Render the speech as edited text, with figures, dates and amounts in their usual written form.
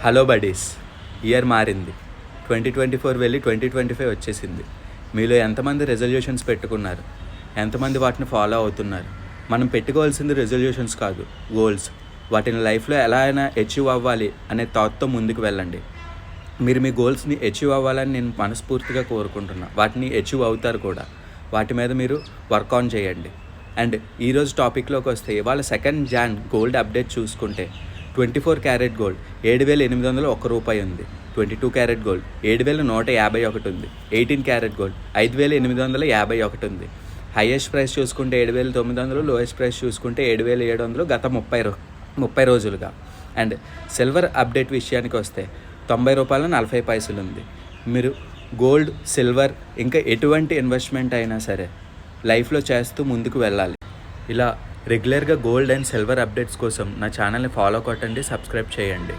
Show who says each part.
Speaker 1: Hello buddies, year మారింది. 2024 వెళ్ళి 2025 వచ్చేసింది. మీలో ఎంతమంది రెజల్యూషన్స్ పెట్టుకున్నారు? ఎంతమంది వాటిని ఫాలో అవుతున్నారు? మనం పెట్టుకోవాల్సింది రెజల్యూషన్స్ కాదు, గోల్స్. వాటిని లైఫ్లో ఎలా అయినా అచీవ్ అవ్వాలి అనే థాట్తో ముందుకు వెళ్ళండి. మీరు మీ గోల్స్ని అచీవ్ అవ్వాలని నేను మనస్ఫూర్తిగా కోరుకుంటున్నాను. వాటిని అచీవ్ అవుతారు కూడా. వాటి మీద మీరు వర్క్ ఆన్ చేయండి. అండ్ ఈరోజు టాపిక్లోకి వస్తే, ఇవాళ 2 Jan గోల్డ్ అప్డేట్ చూసుకుంటే 24 క్యారెట్ గోల్డ్ 7,801 రూపాయి ఉంది. 22 క్యారెట్ గోల్డ్ 7,151 ఉంది. 18 క్యారెట్ గోల్డ్ 5,851 ఉంది. హైయెస్ట్ ప్రైస్ చూసుకుంటే 7,900, లోయెస్ట్ ప్రైస్ చూసుకుంటే 7,700 గత 30 రోజులుగా. అండ్ సిల్వర్ అప్డేట్ విషయానికి వస్తే 90 రూపాయల 40 పైసలు ఉంది. మీరు గోల్డ్, సిల్వర్ ఇంకా ఎటువంటి ఇన్వెస్ట్మెంట్ అయినా సరే లైఫ్లో చేస్తూ ముందుకు వెళ్ళాలి. ఇలా రెగ్యులర్గా గోల్డ్ అండ్ సిల్వర్ అప్డేట్స్ కోసం నా ఛానల్ని ఫాలో కొట్టండి, సబ్స్క్రైబ్ చేయండి.